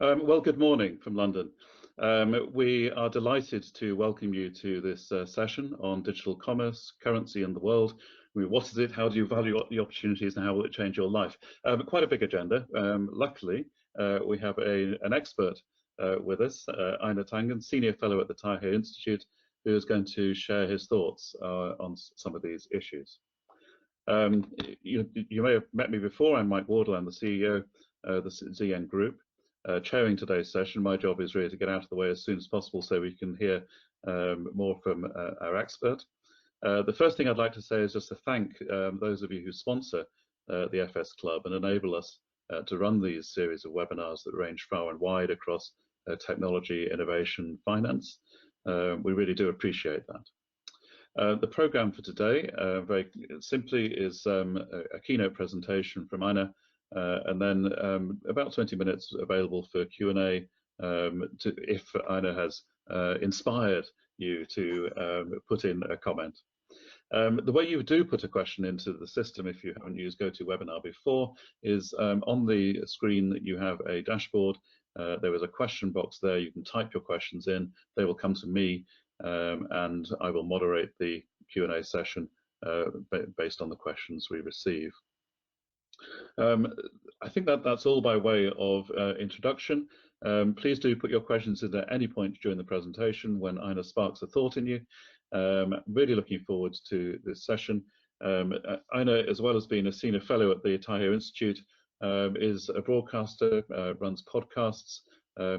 Well, good morning from London. We are delighted to welcome you to this session on digital commerce, currency and the world. What is it? How do you value the opportunities and how will it change your life? Quite a big agenda. Luckily, we have an expert with us, Einar Tangen, Senior Fellow at the Taihe Institute, who is going to share his thoughts on some of these issues. You may have met me before. I'm Mike Wardle. I'm the CEO of the ZN Group. Chairing today's session, my job is really to get out of the way as soon as possible so we can hear more from our expert. The first thing I'd like to say is just to thank those of you who sponsor the FS Club and enable us to run these series of webinars that range far and wide across technology, innovation, finance. We really do appreciate that. The program for today, very simply, is a keynote presentation from Einar, and then about 20 minutes available for Q&A if Einar has inspired you to put in a comment. The way you do put a question into the system, if you haven't used GoToWebinar before, is on the screen that you have a dashboard. There is a question box there. You can type your questions in. They will come to me, and I will moderate the Q&A session based on the questions we receive. I think that's all by way of introduction. Please do put your questions in at any point during the presentation when Einar sparks a thought in you. Really looking forward to this session. Einar, as well as being a Senior Fellow at the Taihe Institute, is a broadcaster, runs podcasts,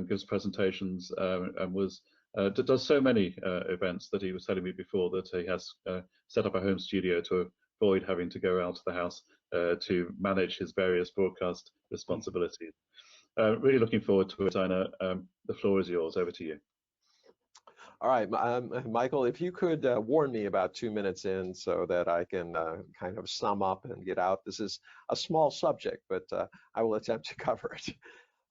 gives presentations, and does so many events that he was telling me before that he has set up a home studio to avoid having to go out of the house to manage his various broadcast responsibilities. Really looking forward to it, Einar. The floor is yours. Over to you. All right, Michael, if you could warn me about 2 minutes in so that I can kind of sum up and get out. This is a small subject, but I will attempt to cover it.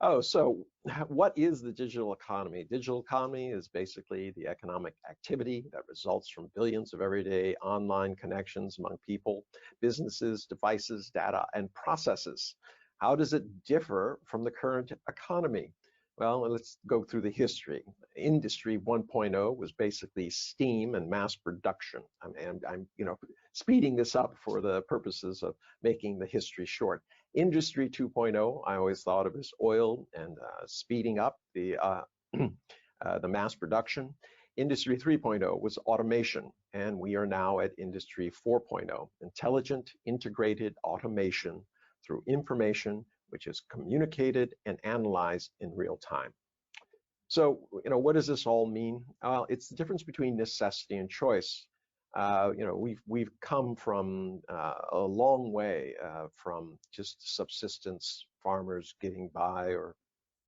Oh, so what is the digital economy? Digital economy is basically the economic activity that results from billions of everyday online connections among people, businesses, devices, data, and processes. How does it differ from the current economy? Well, let's go through the history. Industry 1.0 was basically steam and mass production. I'm speeding this up for the purposes of making the history short. Industry 2.0, I always thought of as oil and speeding up the mass production. Industry 3.0 was automation, and we are now at Industry 4.0, intelligent, integrated automation through information which is communicated and analyzed in real time. So, what does this all mean? Well, it's the difference between necessity and choice. We've come from a long way from just subsistence farmers getting by or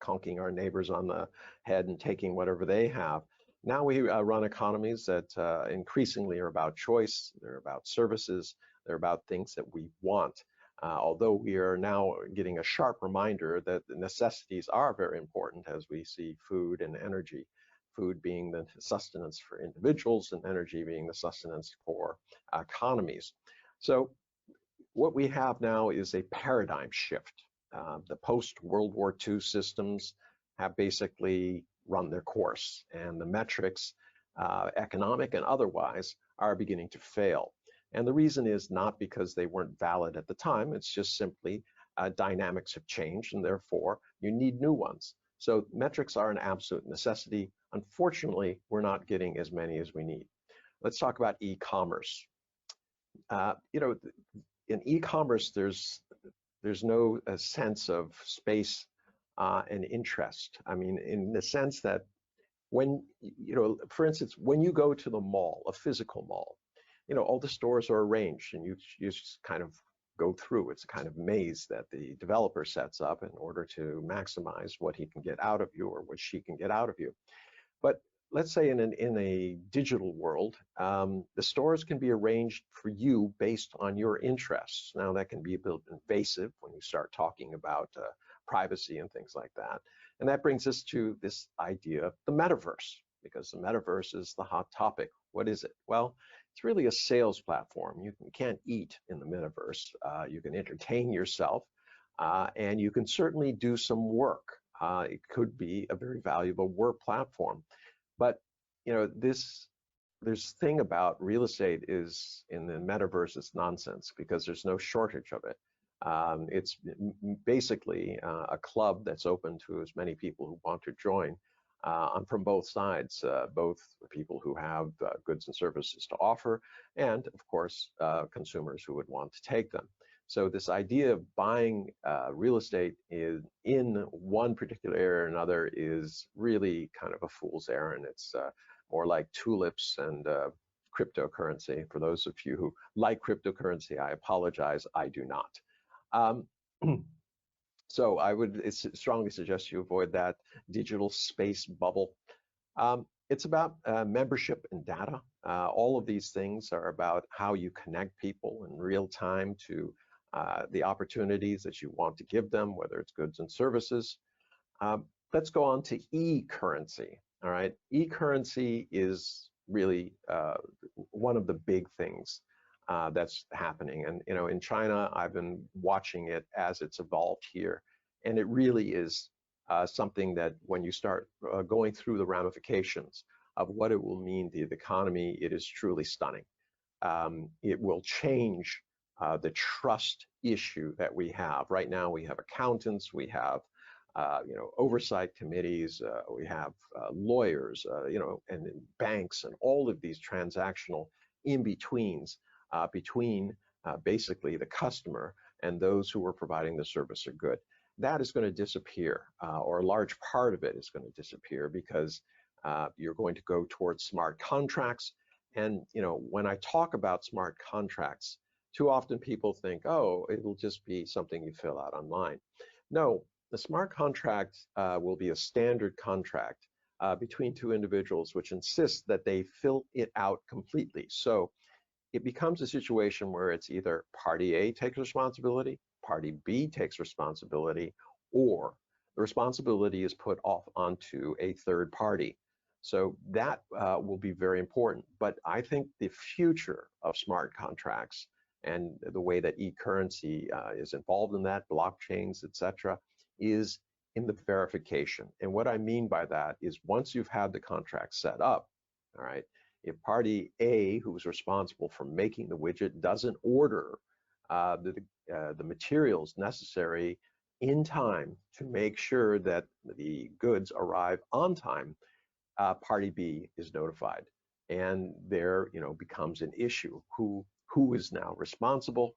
conking our neighbors on the head and taking whatever they have. Now we run economies that increasingly are about choice. They're about services. They're about things that we want. Although we are now getting a sharp reminder that the necessities are very important as we see food and energy, food being the sustenance for individuals and energy being the sustenance for economies. So what we have now is a paradigm shift. The post-World War II systems have basically run their course, and the metrics, economic and otherwise, are beginning to fail. And the reason is not because they weren't valid at the time. It's just simply dynamics have changed, and therefore you need new ones. So metrics are an absolute necessity. Unfortunately, we're not getting as many as we need. Let's talk about e-commerce. In e-commerce, there's no sense of space and interest. I mean, in the sense that when, for instance, when you go to the mall, a physical mall, all the stores are arranged and you just kind of go through. It's a kind of maze that the developer sets up in order to maximize what he can get out of you or what she can get out of you. But let's say in a digital world, the stores can be arranged for you based on your interests. Now that can be a bit invasive when you start talking about privacy and things like that. And that brings us to this idea of the metaverse, because the metaverse is the hot topic. What is it? Well, it's really a sales platform. You can't eat in the metaverse. You can entertain yourself, and you can certainly do some work. It could be a very valuable work platform. But this thing about real estate is in the metaverse, it's nonsense because there's no shortage of it. It's basically a club that's open to as many people who want to join from both sides, both people who have goods and services to offer, and of course, consumers who would want to take them. So this idea of buying real estate in one particular area or another is really kind of a fool's errand. It's more like tulips and cryptocurrency. For those of you who like cryptocurrency, I apologize, I do not. So I would strongly suggest you avoid that digital space bubble. It's about membership and data. All of these things are about how you connect people in real time to the opportunities that you want to give them, whether it's goods and services. Let's go on to e-currency. All right, e-currency is really one of the big things that's happening. And in China, I've been watching it as it's evolved here, and it really is something that when you start going through the ramifications of what it will mean to the economy, it is truly stunning. It will change the trust issue that we have. Right now, we have accountants, we have oversight committees, we have lawyers, and banks, and all of these transactional in-betweens between basically the customer and those who are providing the service or good. That is going to disappear, or a large part of it is going to disappear, because you're going to go towards smart contracts. And when I talk about smart contracts, too often people think, oh, it'll just be something you fill out online. No, the smart contract will be a standard contract between two individuals, which insists that they fill it out completely. So it becomes a situation where it's either party A takes responsibility, party B takes responsibility, or the responsibility is put off onto a third party. So that will be very important. But I think the future of smart contracts and the way that e-currency is involved in that, blockchains, etc., is in the verification. And what I mean by that is once you've had the contract set up, all right, if party A, who's responsible for making the widget, doesn't order the materials necessary in time to make sure that the goods arrive on time, party B is notified. And there, becomes an issue. Who is now responsible?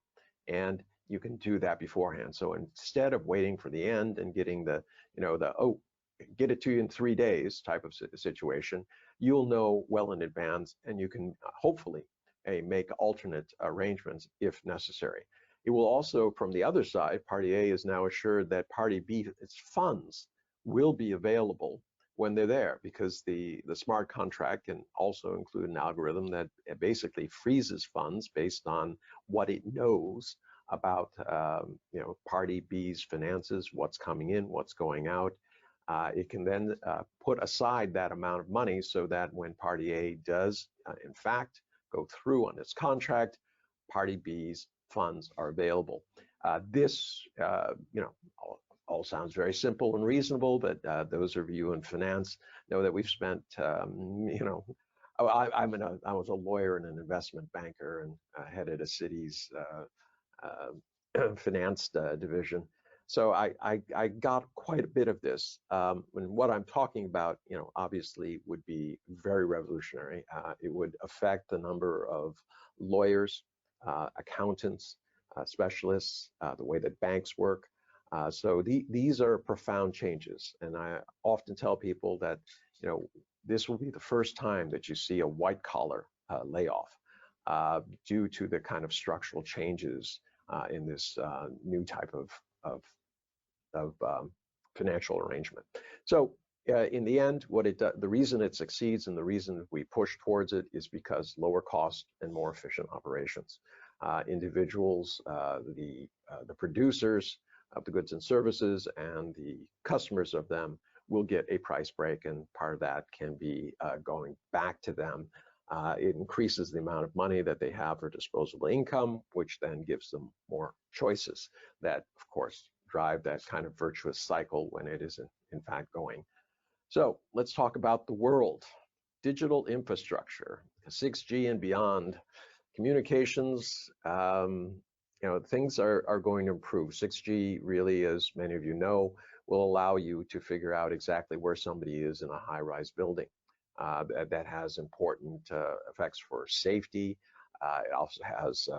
And you can do that beforehand. So instead of waiting for the end and getting oh, get it to you in 3 days type of situation, you'll know well in advance, and you can hopefully make alternate arrangements if necessary. It will also, from the other side, party A is now assured that party B, its funds will be available when they're there, because the smart contract can also include an algorithm that basically freezes funds based on what it knows about party B's finances, what's coming in, what's going out. It can then put aside that amount of money so that when party A does, in fact, go through on its contract, party B's funds are available. This, all sounds very simple and reasonable, but those of you in finance know that we've spent, I was a lawyer and an investment banker, and headed a city's finance division. So I got quite a bit of this. And what I'm talking about, obviously would be very revolutionary. It would affect the number of lawyers, accountants, specialists, the way that banks work. So these are profound changes. And I often tell people that, this will be the first time that you see a white collar layoff due to the kind of structural changes in this new type of financial arrangement. So in the end, the reason it succeeds and the reason we push towards it is because lower cost and more efficient operations. Individuals, the producers of the goods and services and the customers of them will get a price break, and part of that can be going back to them. It increases the amount of money that they have for disposable income, which then gives them more choices that, of course, drive that kind of virtuous cycle when it isn't in fact going. So let's talk about the world. Digital infrastructure, 6G and beyond, communications, things are going to improve. 6G really, as many of you know, will allow you to figure out exactly where somebody is in a high-rise building. That has important effects for safety. It also has,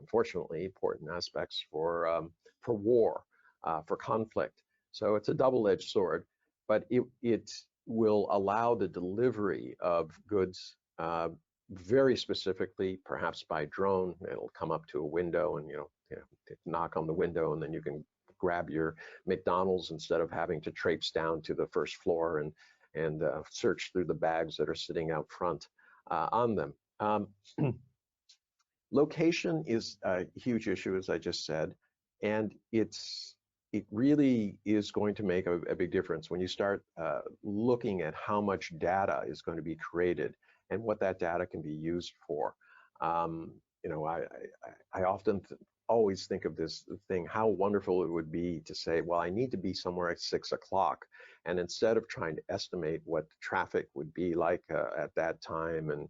unfortunately, important aspects for war, for conflict. So it's a double-edged sword, but it will allow the delivery of goods very specifically, perhaps by drone. It'll come up to a window and knock on the window, and then you can grab your McDonald's instead of having to traipse down to the first floor and search through the bags that are sitting out front on them. Location is a huge issue, as I just said, and it really is going to make a big difference when you start looking at how much data is going to be created and what that data can be used for. I often always think of this thing, how wonderful it would be to say, well, I need to be somewhere at 6 o'clock. And instead of trying to estimate what traffic would be like at that time and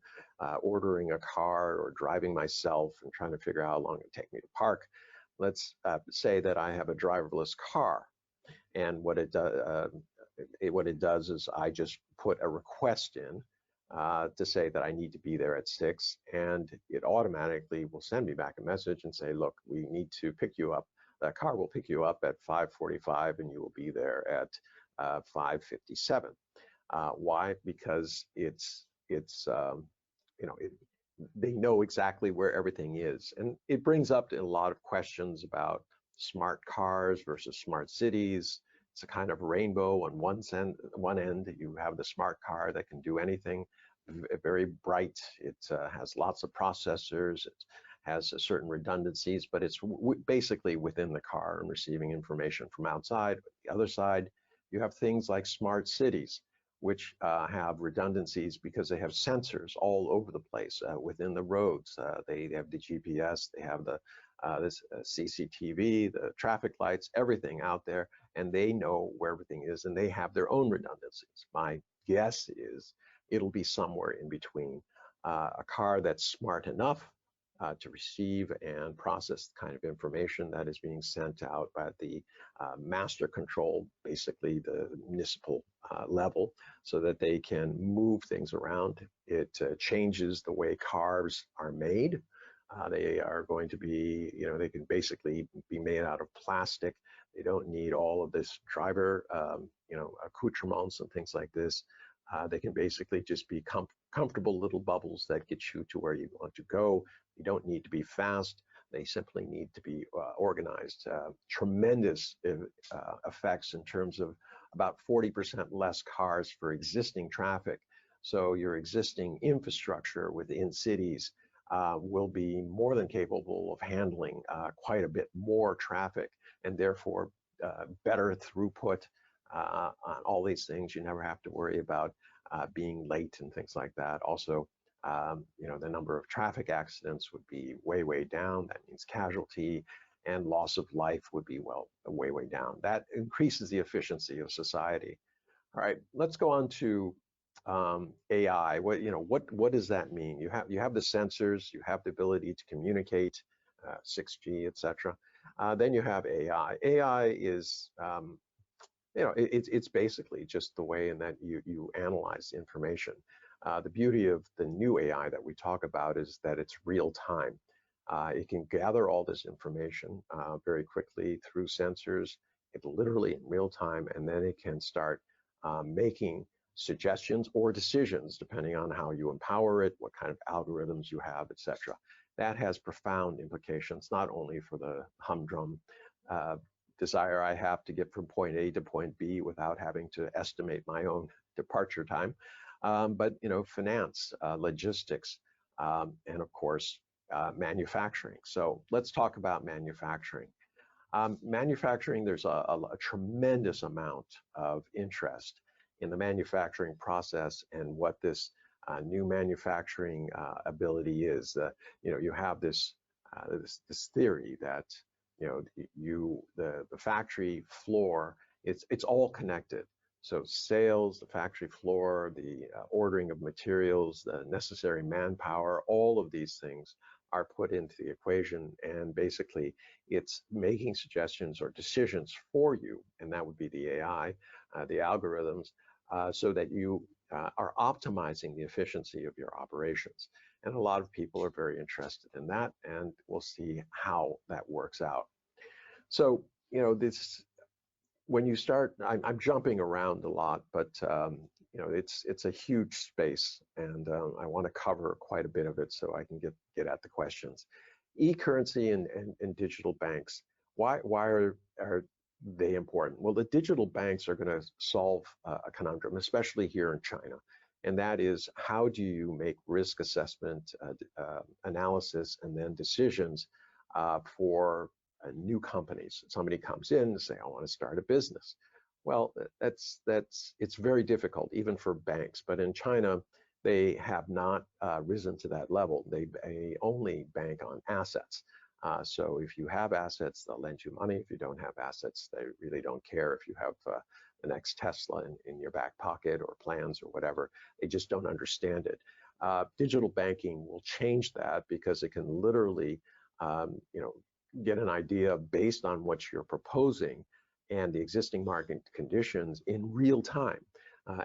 ordering a car or driving myself and trying to figure out how long it would take me to park, let's say that I have a driverless car. And what it does is I just put a request in to say that I need to be there at 6, and it automatically will send me back a message and say, look, we need to pick you up. That car will pick you up at 5:45 and you will be there at 5:57. Why? Because they know exactly where everything is. And it brings up a lot of questions about smart cars versus smart cities. It's a kind of rainbow. On one end, you have the smart car that can do anything, very bright. It has lots of processors. It has certain redundancies, but it's basically within the car and receiving information from outside. The other side, you have things like smart cities, which have redundancies because they have sensors all over the place within the roads. They have the GPS, they have the this CCTV, the traffic lights, everything out there, and they know where everything is, and they have their own redundancies. My guess is it'll be somewhere in between a car that's smart enough to receive and process the kind of information that is being sent out by the master control, basically the municipal level, so that they can move things around. It changes the way cars are made. They are going to be, they can basically be made out of plastic. They don't need all of this driver, accoutrements and things like this. They can basically just be comfortable little bubbles that get you to where you want to go. You don't need to be fast. They simply need to be organized. Tremendous effects in terms of about 40% less cars for existing traffic. So your existing infrastructure within cities will be more than capable of handling quite a bit more traffic, and therefore better throughput on all these things. You never have to worry about being late and things like that. Also, the number of traffic accidents would be way down. That means casualty and loss of life would be way down. That increases the efficiency of society. All right, let's go on to AI. What does that mean? You have the sensors, you have the ability to communicate, 6G, etc. Then you have AI. AI is it's basically just the way in that you analyze information. The beauty of the new AI that we talk about is that it's real time. It can gather all this information very quickly through sensors, literally in real time, and then it can start making suggestions or decisions depending on how you empower it, what kind of algorithms you have, etc. That has profound implications, not only for the humdrum desire I have to get from point A to point B without having to estimate my own departure time, but finance, logistics, and of course manufacturing. So let's talk about manufacturing. Manufacturing, there's a tremendous amount of interest in the manufacturing process and what this new manufacturing ability is. You have this theory that the factory floor, it's all connected. So sales, the factory floor, the ordering of materials, the necessary manpower, all of these things are put into the equation, and basically it's making suggestions or decisions for you, and that would be the AI, the algorithms, so that you are optimizing the efficiency of your operations. And a lot of people are very interested in that, and we'll see how that works out. So, when you start, I'm jumping around a lot, but it's a huge space, and I want to cover quite a bit of it so I can get at the questions. E-currency and digital banks. Why are they important? Well, the digital banks are going to solve a conundrum, especially here in China, and that is, how do you make risk assessment, analysis, and then decisions for new companies? Somebody comes in and say, I want to start a business. Well, it's very difficult, even for banks. But in China, they have not risen to that level. They only bank on assets. So if you have assets, they'll lend you money. If you don't have assets, they really don't care if you have the next Tesla in your back pocket or plans or whatever. They just don't understand it. Digital banking will change that, because it can literally, get an idea based on what you're proposing and the existing market conditions in real time.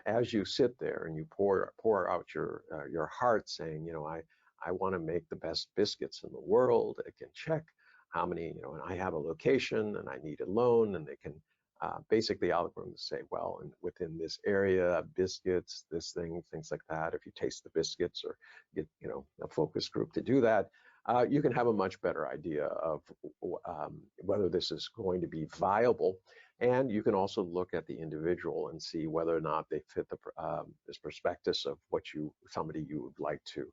As you sit there and you pour out your heart, saying, I want to make the best biscuits in the world. It can check how many, and I have a location and I need a loan, and they can basically algorithms say, well, and within this area, biscuits, this thing, things like that. If you taste the biscuits or get, a focus group to do that, you can have a much better idea of whether this is going to be viable. And you can also look at the individual and see whether or not they fit this prospectus of somebody you would like to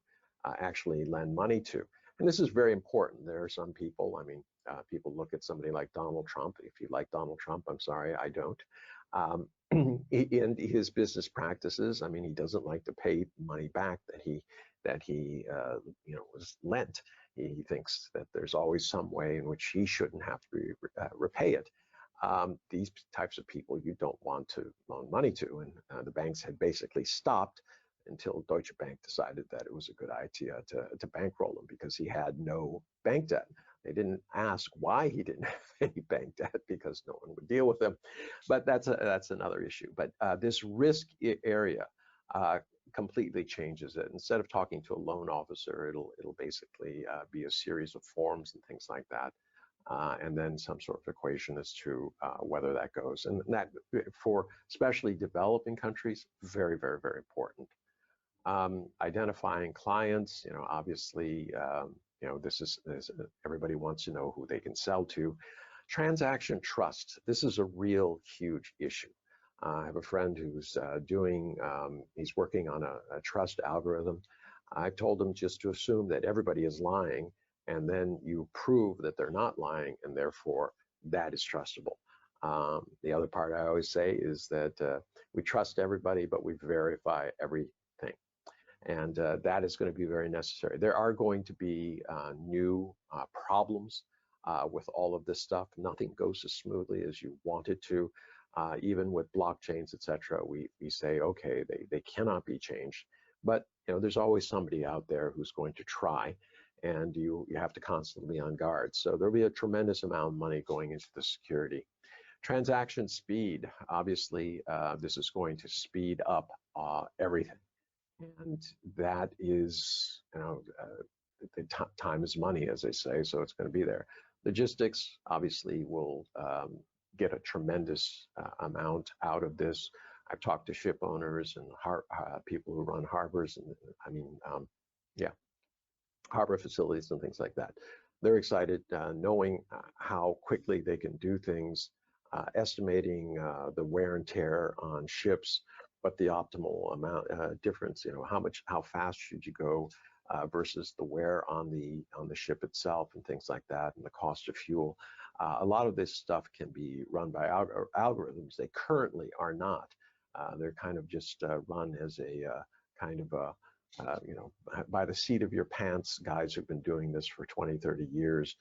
actually lend money to. And this is very important. There are some people, people look at somebody like Donald Trump. If you like Donald Trump, I'm sorry, I don't. In his business practices, he doesn't like to pay money back that he was lent. He thinks that there's always some way in which he shouldn't have to repay it. These types of people you don't want to loan money to, and the banks had basically stopped until Deutsche Bank decided that it was a good idea to bankroll him, because he had no bank debt. They didn't ask why he didn't have any bank debt, because no one would deal with him. But that's another issue. But this risk area completely changes it. Instead of talking to a loan officer, it'll basically be a series of forms and things like that, and then some sort of equation as to whether that goes. And that, for especially developing countries, very, very, very important. Identifying clients, obviously, this is everybody wants to know who they can sell to. Transaction trust. This is a real huge issue. I have a friend who's he's working on a trust algorithm. I've told him just to assume that everybody is lying, and then you prove that they're not lying, and therefore that is trustable. The other part I always say is that we trust everybody, but we verify everything. And that is going to be very necessary. There are going to be new problems with all of this stuff. Nothing goes as smoothly as you want it to. Even with blockchains, etc., we say, okay, they cannot be changed. But there's always somebody out there who's going to try, and you have to constantly be on guard. So there'll be a tremendous amount of money going into the security. Transaction speed. Obviously, this is going to speed up everything. And that is, time is money, as they say, so it's going to be there. Logistics, obviously, will get a tremendous amount out of this. I've talked to ship owners and people who run harbors, and harbor facilities and things like that. They're excited, knowing how quickly they can do things, estimating the wear and tear on ships, but the optimal amount difference. How fast should you go versus the wear on the ship itself and things like that, and the cost of fuel. A lot of this stuff can be run by algorithms. They currently are not. They're kind of just run as a kind of by the seat of your pants, guys who've been doing this for 20, 30 years,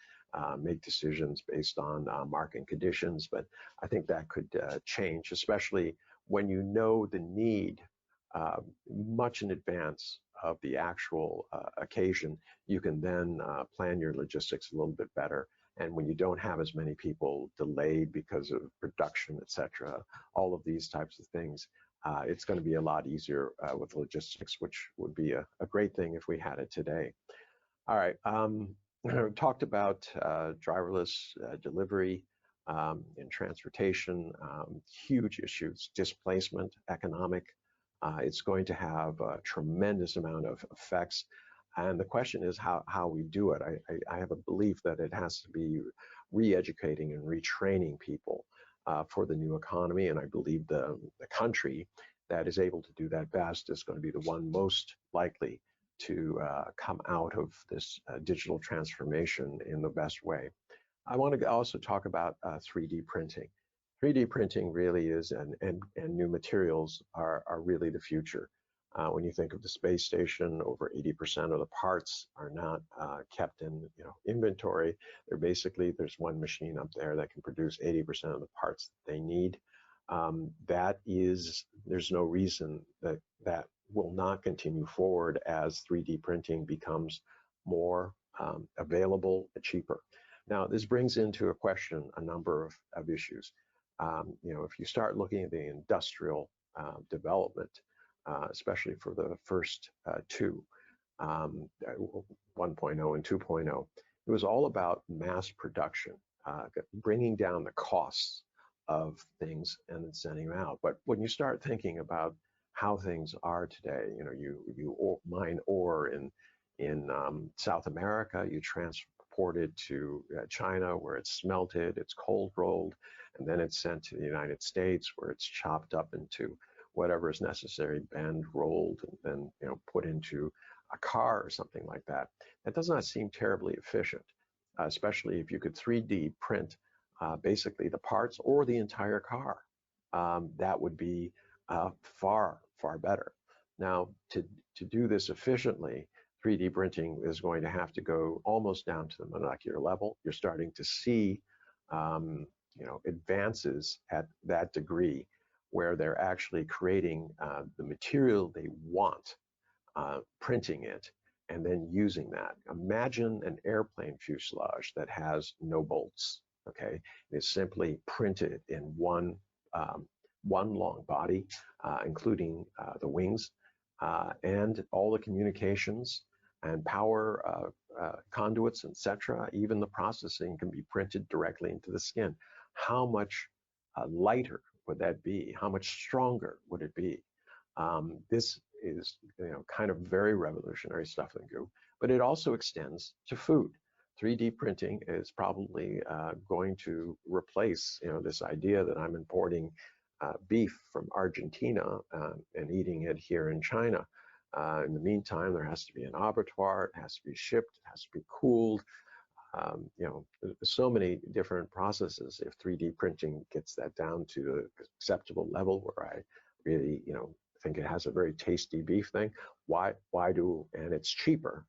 make decisions based on market conditions. But I think that could change, especially when you know the need much in advance of the actual occasion. You can then plan your logistics a little bit better. And when you don't have as many people delayed because of production, et cetera, all of these types of things, it's going to be a lot easier with logistics, which would be a great thing if we had it today. All right, we talked about driverless delivery in transportation, huge issues, displacement, economic. It's going to have a tremendous amount of effects. And the question is how we do it. I have a belief that it has to be re-educating and retraining people for the new economy. And I believe the country that is able to do that best is going to be the one most likely to come out of this digital transformation in the best way. I want to also talk about 3D printing. 3D printing really is, and new materials are really the future. When you think of the space station, over 80% of the parts are not kept in inventory. There's one machine up there that can produce 80% of the parts that they need. There's no reason that will not continue forward as 3D printing becomes more available and cheaper. Now, this brings into a question a number of issues. If you start looking at the industrial development, especially for the first two, 1.0 and 2.0, it was all about mass production, bringing down the costs of things and then sending them out. But when you start thinking about how things are today, you mine ore in South America, you transport it to China where it's smelted, it's cold rolled, and then it's sent to the United States where it's chopped up into whatever is necessary, bend, rolled, and then put into a car or something like that. That does not seem terribly efficient, especially if you could 3D print basically the parts or the entire car. That would be far, far better. Now, to do this efficiently, 3D printing is going to have to go almost down to the molecular level. You're starting to see advances at that degree where they're actually creating the material they want, printing it, and then using that. Imagine an airplane fuselage that has no bolts, okay? It's simply printed in one long body, including the wings, and all the communications and power conduits, etc. Even the processing can be printed directly into the skin. How much lighter would that be? How much stronger would it be? This is kind of very revolutionary stuff in goo, but it also extends to food. 3D printing is probably going to replace this idea that I'm importing beef from Argentina and eating it here in China. In the meantime, there has to be an abattoir, it has to be shipped, it has to be cooled. So many different processes. If 3D printing gets that down to an acceptable level where I really, think it has a very tasty beef thing, and it's cheaper,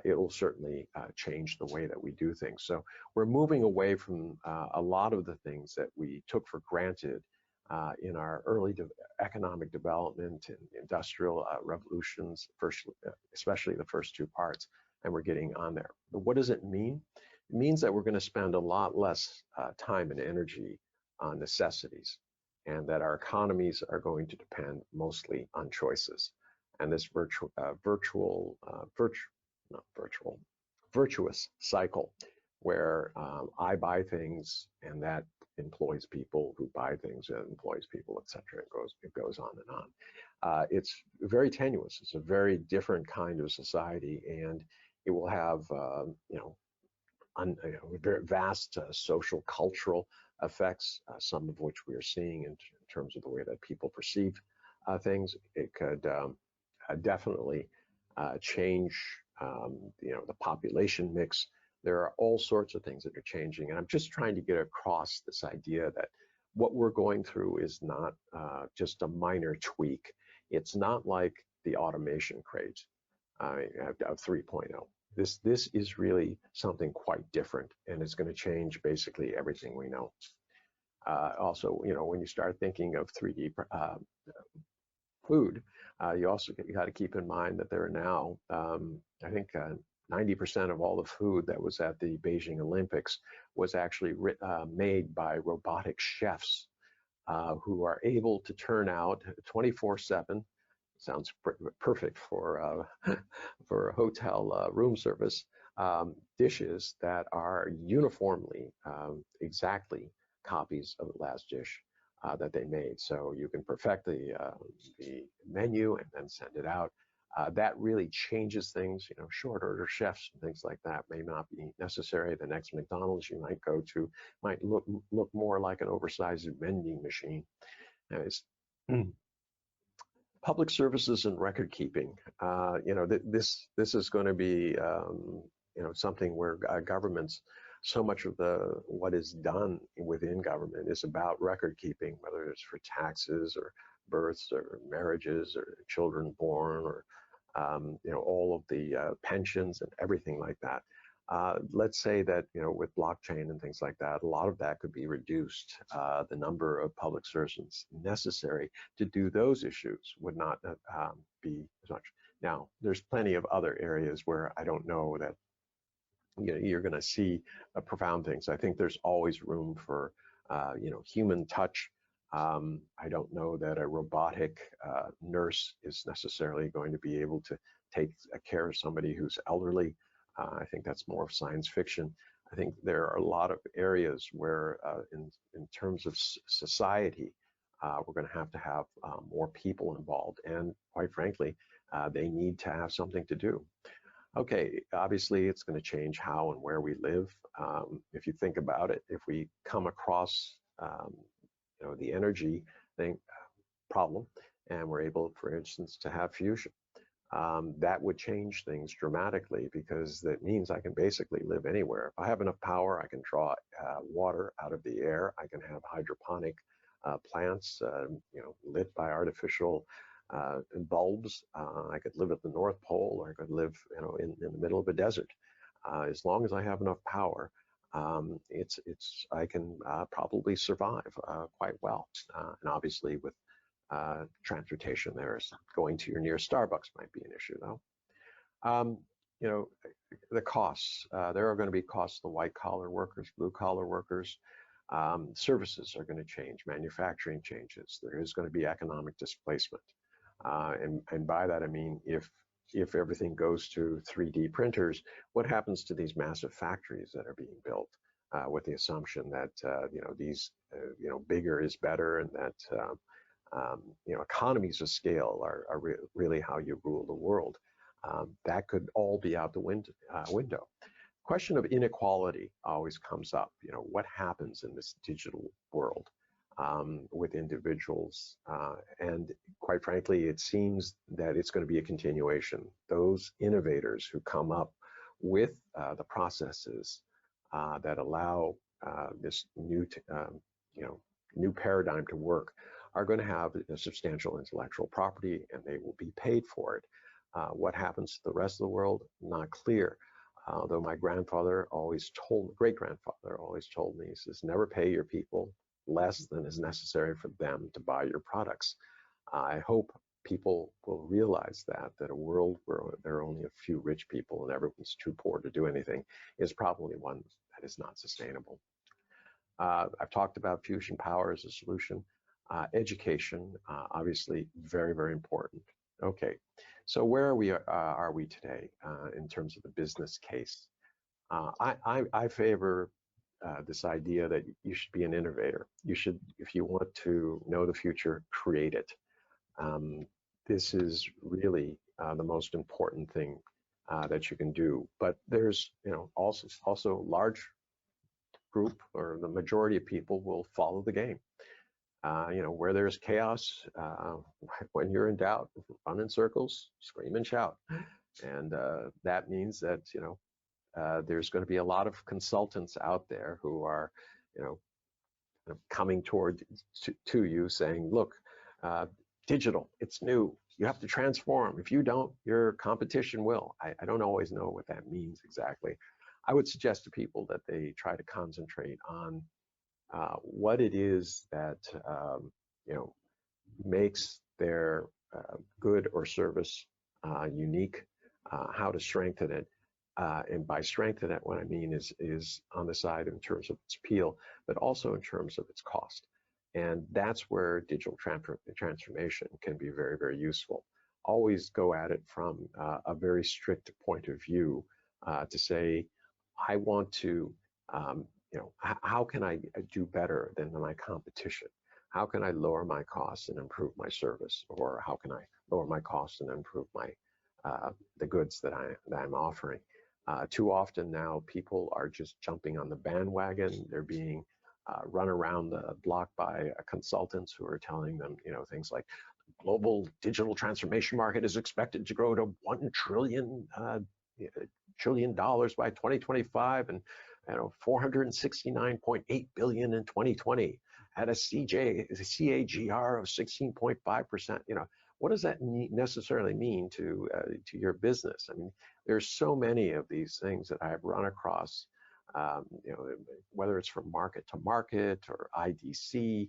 it will certainly change the way that we do things. So we're moving away from a lot of the things that we took for granted in our early economic development and industrial revolutions, especially the first two parts, and we're getting on there. But what does it mean? It means that we're going to spend a lot less time and energy on necessities, and that our economies are going to depend mostly on choices. And this virtuous cycle where I buy things and that employs people who buy things and employs people, etc. It goes on and on. It's very tenuous. It's a very different kind of society, and it will have very vast social, cultural effects, some of which we are seeing in terms of the way that people perceive things. It could definitely change the population mix. There are all sorts of things that are changing, and I'm just trying to get across this idea that what we're going through is not just a minor tweak. It's not like the automation craze of 3.0. This is really something quite different, and it's going to change basically everything we know. Also, when you start thinking of 3D food, you also got to keep in mind that there are now, I think, 90% of all the food that was at the Beijing Olympics was actually made by robotic chefs who are able to turn out 24/7. Sounds perfect for for hotel room service dishes that are uniformly exactly copies of the last dish that they made. So you can perfect the menu and then send it out. That really changes things. Short order chefs and things like that may not be necessary. The next McDonald's you might go to might look more like an oversized vending machine. Anyways, public services and record keeping. This is going to be something where governments, so much of what is done within government is about record keeping, whether it's for taxes or births or marriages or children born or all of the pensions and everything like that. Let's say that with blockchain and things like that, a lot of that could be reduced. The number of public servants necessary to do those issues would not be as much. Now, there's plenty of other areas where I don't know that you're going to see profound things. I think there's always room for human touch. I don't know that a robotic nurse is necessarily going to be able to take care of somebody who's elderly. I think that's more of science fiction. I think there are a lot of areas where, in terms of society, we're going to have more people involved, and quite frankly, they need to have something to do. Okay, obviously, it's going to change how and where we live. If you think about it, if we come across the energy problem, and we're able, for instance, to have fusion, that would change things dramatically, because that means I can basically live anywhere. If I have enough power, I can draw water out of the air. I can have hydroponic plants, lit by artificial bulbs. I could live at the North Pole, or I could live, in the middle of a desert. As long as I have enough power, I can probably survive quite well. And obviously, with transportation, going to your nearest Starbucks might be an issue, though. The costs. There are going to be costs to white-collar workers, blue-collar workers. Services are going to change. Manufacturing changes. There is going to be economic displacement. And by that, I mean, if everything goes to 3D printers, what happens to these massive factories that are being built with the assumption that, these, bigger is better, and that, economies of scale are really how you rule the world. That could all be out the window. Question of inequality always comes up. What happens in this digital world with individuals? And quite frankly, it seems that it's going to be a continuation. Those innovators who come up with the processes that allow this new paradigm to work are going to have a substantial intellectual property, and they will be paid for it. What happens to the rest of the world? Not clear. Though my great-grandfather always told me, he says, never pay your people less than is necessary for them to buy your products. I hope people will realize that a world where there are only a few rich people and everyone's too poor to do anything is probably one that is not sustainable. I've talked about fusion power as a solution. Education, obviously, very, very important. Okay, so where are we today in terms of the business case? I favor this idea that you should be an innovator. You should, if you want to know the future, create it. This is really the most important thing that you can do. But there's, also large group, or the majority of people will follow the game. Where there's chaos, when you're in doubt, run in circles, scream and shout. And that means that, there's going to be a lot of consultants out there who are, coming toward to you saying, look, digital, it's new. You have to transform. If you don't, your competition will. I don't always know what that means exactly. I would suggest to people that they try to concentrate on what it is that you know, makes their good or service unique, how to strengthen it. And by strengthen it, what I mean is on the side in terms of its appeal, but also in terms of its cost. And that's where digital transformation can be very, very useful. Always go at it from a very strict point of view to say, I want to, you know, how can I do better than my competition? How can I lower my costs and improve my service? Or how can I lower my costs and improve my the goods that I'm offering? Too often now, people are just jumping on the bandwagon. They're being run around the block by consultants who are telling them, you know, things like global digital transformation market is expected to grow to $1 trillion by 2025, and you know, 469.8 billion in 2020 at a CAGR of 16.5%. You know, what does that necessarily mean to your business? I mean, there's so many of these things that I've run across. You know, whether it's from market to market or IDC, you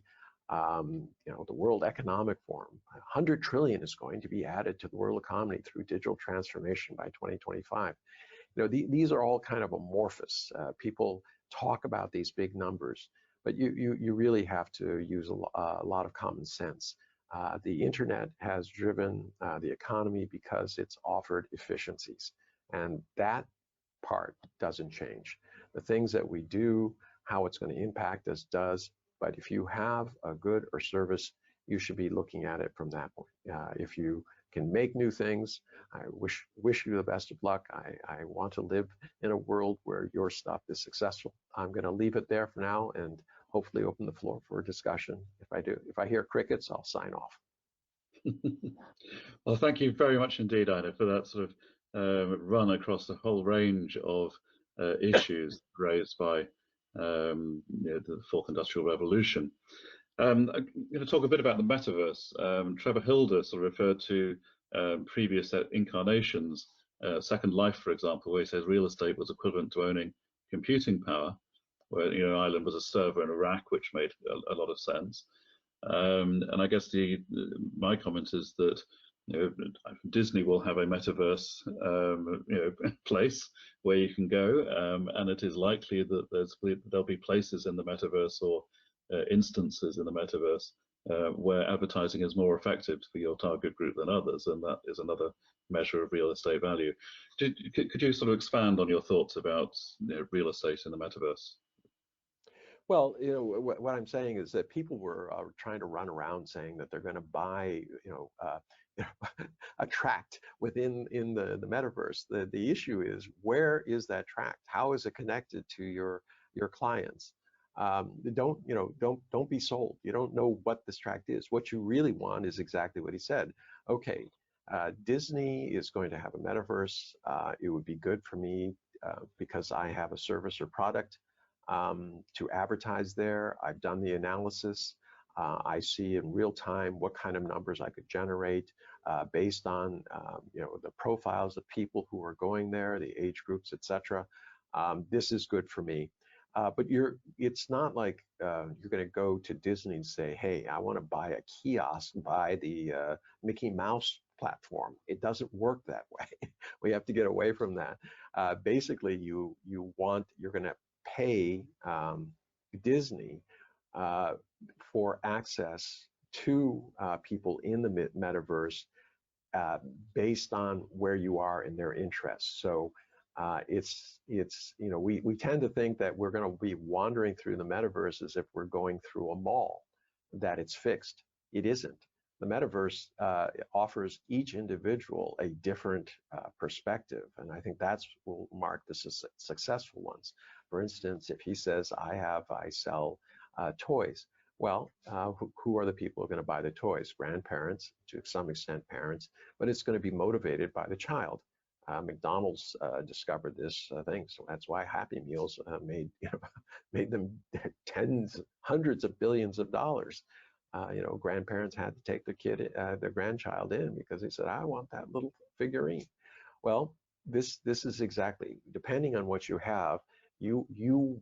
know, the World Economic Forum, 100 trillion is going to be added to the world economy through digital transformation by 2025. You know, these are all kind of amorphous. People talk about these big numbers, but you really have to use a lot of common sense. The internet has driven the economy because it's offered efficiencies, and that part doesn't change. The things that we do, how it's going to impact us does, but if you have a good or service, you should be looking at it from that point. If you can make new things, I wish you the best of luck. I want to live in a world where your stuff is successful. I'm going to leave it there for now and hopefully open the floor for a discussion. If I hear crickets, I'll sign off. Well, thank you very much indeed, Einar, for that sort of run across the whole range of issues raised by you know, the fourth industrial revolution. I'm going to talk a bit about the metaverse. Trevor Hilder sort of referred to previous incarnations, Second Life, for example, where he says real estate was equivalent to owning computing power, where, you know, Ireland was a server in Iraq, which made a lot of sense. And I guess my comment is that, you know, Disney will have a metaverse, you know, place where you can go, and it is likely that there'll be places in the metaverse or instances in the metaverse where advertising is more effective for your target group than others, and that is another measure of real estate value. Could you sort of expand on your thoughts about, you know, real estate in the metaverse? Well, you know, what I'm saying is that people were trying to run around saying that they're going to buy, you know, a tract within the metaverse. The issue is, where is that tract? How is it connected to your clients? Don't be sold. You don't know what this tract is. What you really want is exactly what he said. Okay, Disney is going to have a metaverse. It would be good for me because I have a service or product to advertise there. I've done the analysis. I see in real time what kind of numbers I could generate based on you know, the profiles of people who are going there, the age groups, etc. This is good for me. But it's not like you're going to go to Disney and say, hey, I want to buy a kiosk by the Mickey Mouse platform. It doesn't work that way. We have to get away from that. Basically, you're going to pay Disney for access to people in the metaverse based on where you are in their interests. So it's you know, we tend to think that we're going to be wandering through the metaverse as if we're going through a mall, that it's fixed. It isn't. The metaverse offers each individual a different perspective, and I think that's will mark the successful ones. For instance, if he says, I sell toys, well, who are the people who are going to buy the toys? Grandparents, to some extent parents, but it's going to be motivated by the child. McDonald's discovered this thing, so that's why Happy Meals made them hundreds of billions of dollars. grandparents had to take their grandchild in because they said, I want that little figurine. Well, this is exactly, depending on what you have, you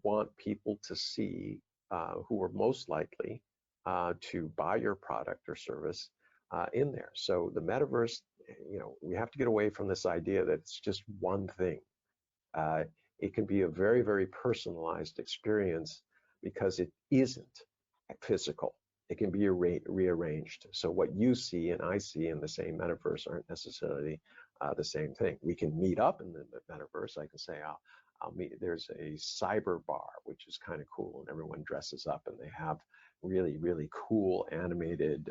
want people to see who are most likely to buy your product or service in there. So the metaverse, we have to get away from this idea that it's just one thing. It can be a very, very personalized experience because it isn't physical. It can be rearranged. So what you see and I see in the same metaverse aren't necessarily the same thing. We can meet up in the metaverse. I can say, I'll meet, there's a cyber bar, which is kind of cool, and everyone dresses up and they have really, really cool animated,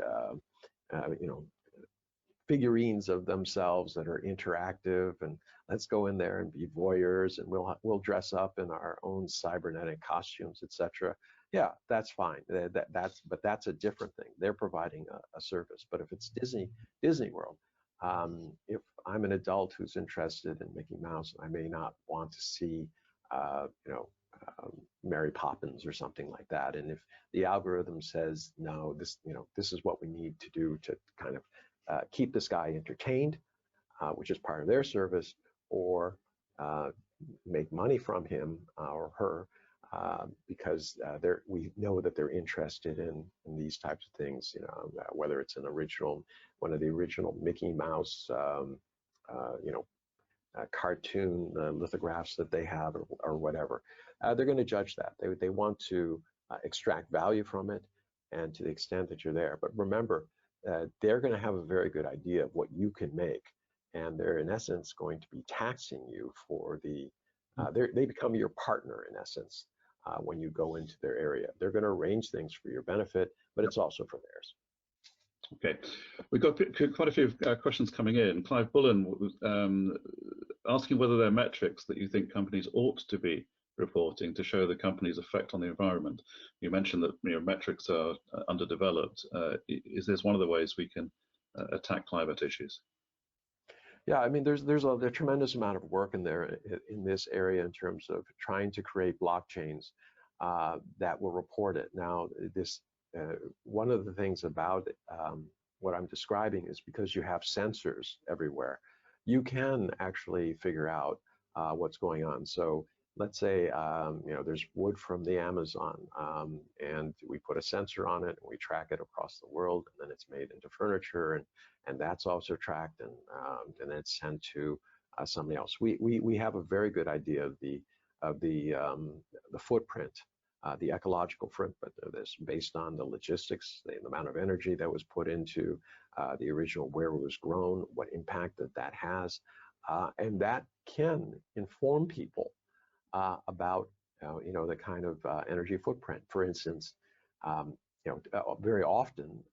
figurines of themselves that are interactive, and let's go in there and be voyeurs, and we'll dress up in our own cybernetic costumes, etc. Yeah, that's fine. But that's a different thing. They're providing a service. But if it's Disney World, if I'm an adult who's interested in Mickey Mouse, I may not want to see, Mary Poppins or something like that. And if the algorithm says no, this is what we need to do to kind of keep this guy entertained, which is part of their service, or make money from him or her, because we know that they're interested in these types of things, whether it's one of the original Mickey Mouse, cartoon lithographs that they have, or whatever. They're going to judge that. They want to extract value from it, and to the extent that you're there. But remember, they're going to have a very good idea of what you can make, and they're in essence going to be taxing you for they become your partner in essence when you go into their area. They're going to arrange things for your benefit, but it's also for theirs. Okay, we've got quite a few questions coming in. Clive Bullen was asking whether there are metrics that you think companies ought to be reporting to show the company's effect on the environment. You mentioned that metrics are underdeveloped. Is this one of the ways we can attack climate issues? Yeah, I mean, there's a tremendous amount of work in this area in terms of trying to create blockchains that will report it. Now, one of the things about what I'm describing is because you have sensors everywhere, you can actually figure out what's going on. So let's say there's wood from the Amazon, and we put a sensor on it and we track it across the world, and then it's made into furniture, and that's also tracked, and then it's sent to somebody else. We have a very good idea of the footprint, the ecological footprint of this, based on the logistics, the amount of energy that was put into the original, where it was grown, what impact that has, and that can inform people about the kind of energy footprint. For instance, very often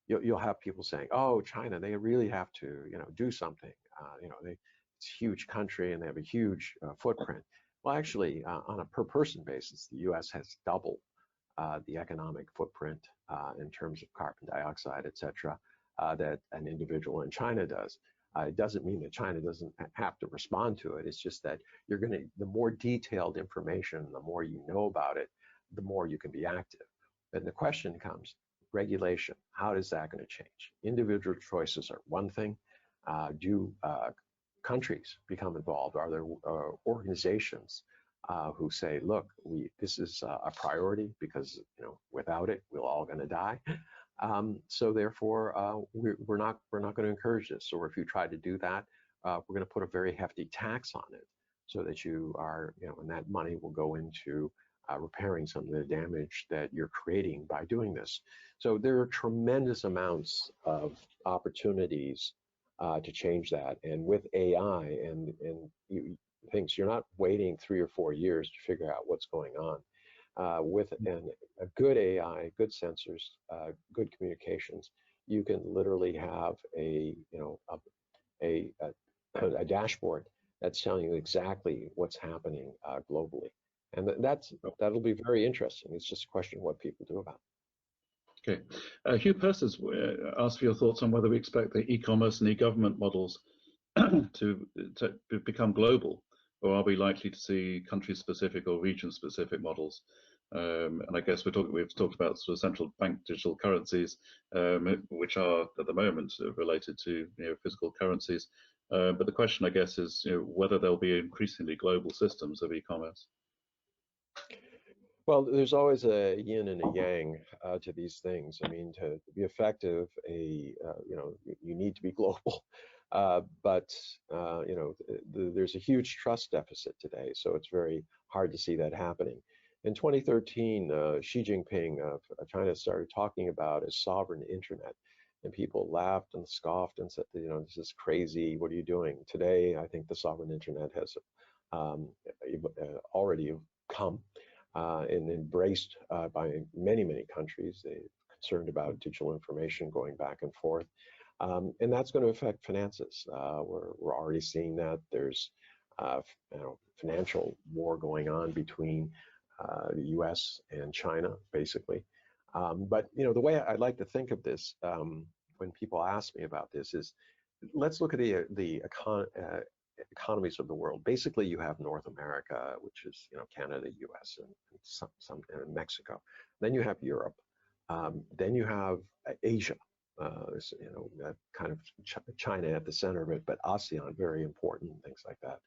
you'll have people saying, "Oh, China, they really have to do something. It's a huge country and they have a huge footprint." Well, actually, on a per person basis, the U.S. has double the economic footprint in terms of carbon dioxide, et cetera, that an individual in China does. It doesn't mean that China doesn't have to respond to it. It's just that the more detailed information, the more you know about it, the more you can be active. But the question comes, regulation, how is that going to change? Individual choices are one thing. Do countries become involved? Are there organizations who say, look, this is a priority because without it, we're all going to die? So therefore, we're not going to encourage this. Or if you try to do that, we're going to put a very hefty tax on it, so that you are, and that money will go into repairing some of the damage that you're creating by doing this. So there are tremendous amounts of opportunities to change that. And with AI and things, you're not waiting 3 or 4 years to figure out what's going on. With a good AI, good sensors, good communications, you can literally have a dashboard that's telling you exactly what's happening globally, and that'll be very interesting. It's just a question of what people do about it. Okay, Hugh Purses asked for your thoughts on whether we expect the e-commerce and e-government models to become global, or are we likely to see country-specific or region-specific models? And I guess we've talked about sort of central bank digital currencies, which are at the moment related to physical currencies. But the question, I guess, is whether there'll be increasingly global systems of e-commerce. Well, there's always a yin and a yang to these things. I mean, to be effective, you need to be global. But there's a huge trust deficit today, so it's very hard to see that happening. In 2013, Xi Jinping of China started talking about a sovereign internet, and people laughed and scoffed and said, this is crazy. What are you doing? Today, I think the sovereign internet has already come and embraced by many, many countries. They're concerned about digital information going back and forth. And that's going to affect finances. We're already seeing that. There's financial war going on between the US and China, basically. But the way I like to think of this when people ask me about this is, let's look at the economies of the world. Basically, you have North America, which is Canada, US, and some and Mexico. Then you have Europe. Then you have Asia. Kind of China at the center of it, but ASEAN, very important, things like that.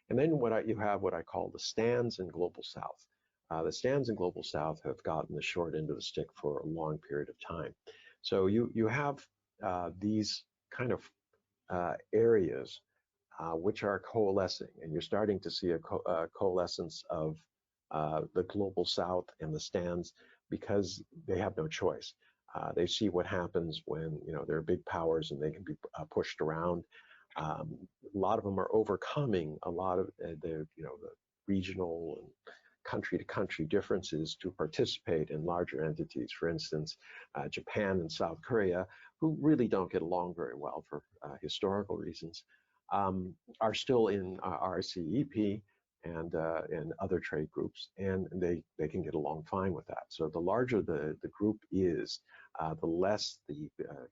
And then you have what I call the stands in Global South. The stands in Global South have gotten the short end of the stick for a long period of time. So you have these kind of areas which are coalescing, and you're starting to see a coalescence of the Global South and the stands because they have no choice. They see what happens when there are big powers and they can be pushed around. A lot of them are overcoming a lot of the regional and country-to-country differences to participate in larger entities. For instance, Japan and South Korea, who really don't get along very well for historical reasons, are still in RCEP and other trade groups, and they can get along fine with that. So the larger the group is, the less the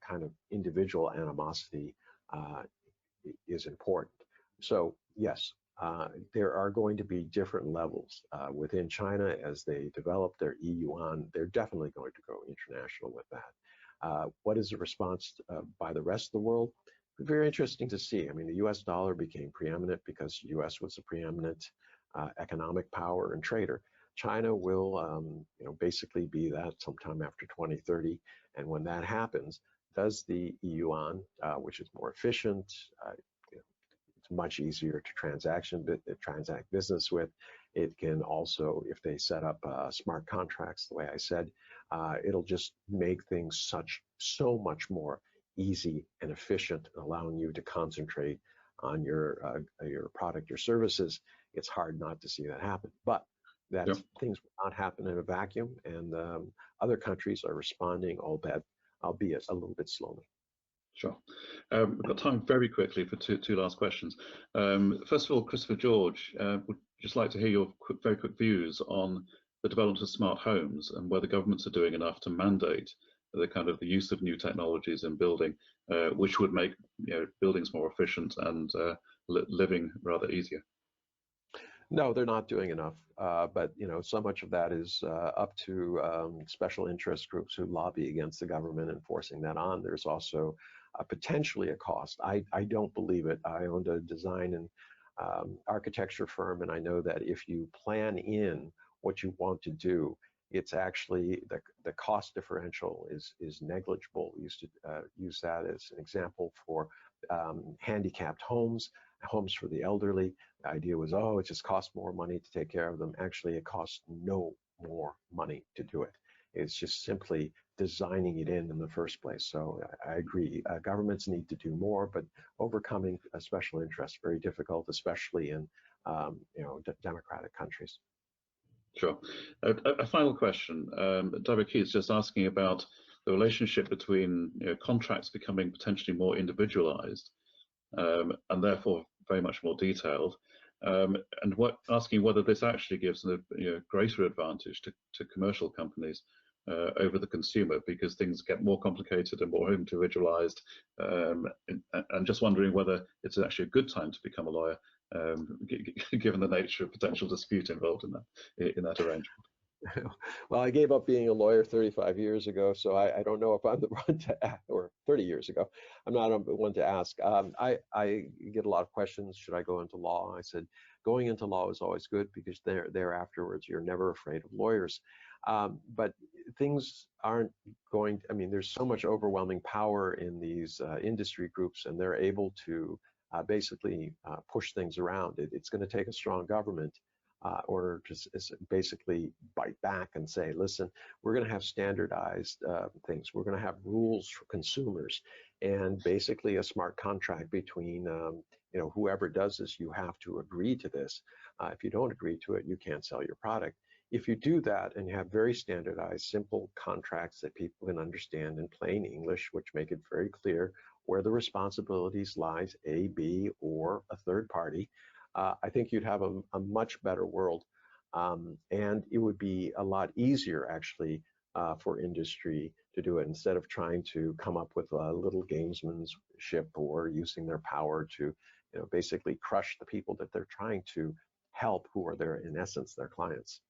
kind of individual animosity is important. So yes, there are going to be different levels within China as they develop their e-yuan. They're definitely going to go international with that. What is the response by the rest of the world? Very interesting to see. I mean, the US dollar became preeminent because the US was a preeminent economic power and trader. China will basically be that sometime after 2030. And when that happens, does the e-yuan, which is more efficient, it's much easier to transact business with. It can also, if they set up smart contracts, the way I said, it'll just make things so much more easy and efficient, allowing you to concentrate on your product or services. It's hard not to see that happen, but things will not happen in a vacuum, and other countries are responding, albeit a little bit slowly. Sure. We've got time very quickly for two last questions. First of all, Christopher George, would just like to hear your very quick views on the development of smart homes and whether governments are doing enough to mandate the use of new technologies in building, which would make buildings more efficient and living rather easier. No, they're not doing enough. But so much of that is up to special interest groups who lobby against the government and forcing that on. There's also potentially a cost. I don't believe it. I owned a design and architecture firm, and I know that if you plan in what you want to do, it's actually the cost differential is negligible. We used to use that as an example for handicapped homes for the elderly. The idea was, it just costs more money to take care of them. Actually, it costs no more money to do it. It's just simply designing it in the first place. So I agree. Governments need to do more, but overcoming a special interest, very difficult, especially in democratic countries. Sure. A final question. Deborah Keith's just asking about the relationship between contracts becoming potentially more individualized and therefore very much more detailed, and asking whether this actually gives a greater advantage to commercial companies over the consumer, because things get more complicated and more individualized, and just wondering whether it's actually a good time to become a lawyer, given the nature of potential dispute involved in that arrangement. Well, I gave up being a lawyer 35 years ago, so I don't know if I'm the one to ask, or 30 years ago. I'm not the one to ask. I get a lot of questions. Should I go into law? I said, going into law is always good because there afterwards you're never afraid of lawyers. But things aren't going. I mean, there's so much overwhelming power in these industry groups, and they're able to basically push things around. It's going to take a strong government or just basically bite back and say, listen, we're going to have standardized things. We're going to have rules for consumers, and basically a smart contract between whoever does this. You have to agree to this. If you don't agree to it, you can't sell your product. If you do that and you have very standardized, simple contracts that people can understand in plain English, which make it very clear where the responsibilities lies, A, B, or a third party, I think you'd have a much better world. And it would be a lot easier, actually, for industry to do it instead of trying to come up with a little gamesmanship or using their power to basically crush the people that they're trying to help, who are in essence, their clients.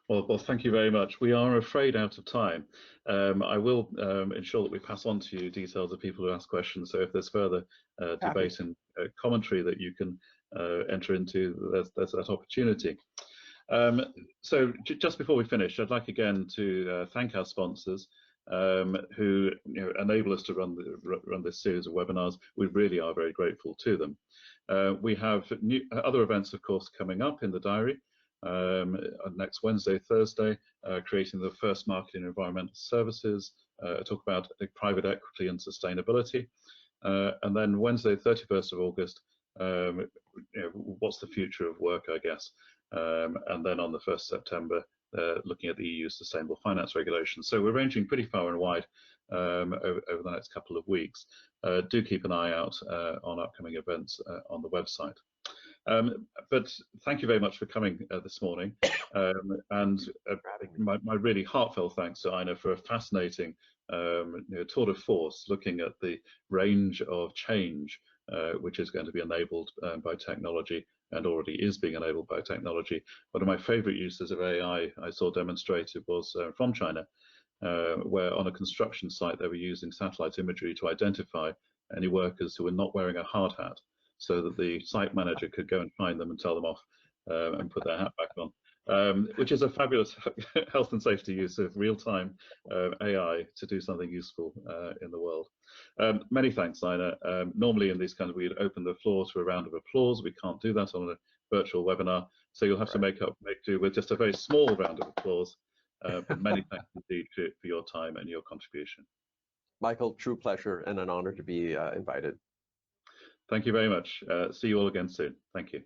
Well, thank you very much. We are afraid out of time. I will ensure that we pass on to you details of people who ask questions. So if there's further debate and commentary that you can enter into, there's that opportunity. So just before we finish, I'd like again to thank our sponsors who enable us to run this series of webinars. We really are very grateful to them. We have other events, of course, coming up in the diary. Next Wednesday, Thursday, creating the first market in environmental services, talk about private equity and sustainability. And then Wednesday, 31st of August, what's the future of work, I guess. And then on the 1st September, looking at the EU sustainable finance regulations. So we're ranging pretty far and wide over the next couple of weeks. Do keep an eye out on upcoming events on the website. But thank you very much for coming this morning, and my really heartfelt thanks to Einar for a fascinating tour de force, looking at the range of change which is going to be enabled by technology and already is being enabled by technology. One of my favorite uses of AI I saw demonstrated was from China, where on a construction site they were using satellite imagery to identify any workers who were not wearing a hard hat, so that the site manager could go and find them and tell them off and put their hat back on, which is a fabulous health and safety use of real-time AI to do something useful in the world. Many thanks, Einar. Normally in these kinds, we'd open the floor to a round of applause. We can't do that on a virtual webinar, so you'll have to make do with just a very small round of applause. But many thanks indeed for your time and your contribution. Michael, true pleasure and an honor to be invited. Thank you very much. See you all again soon. Thank you.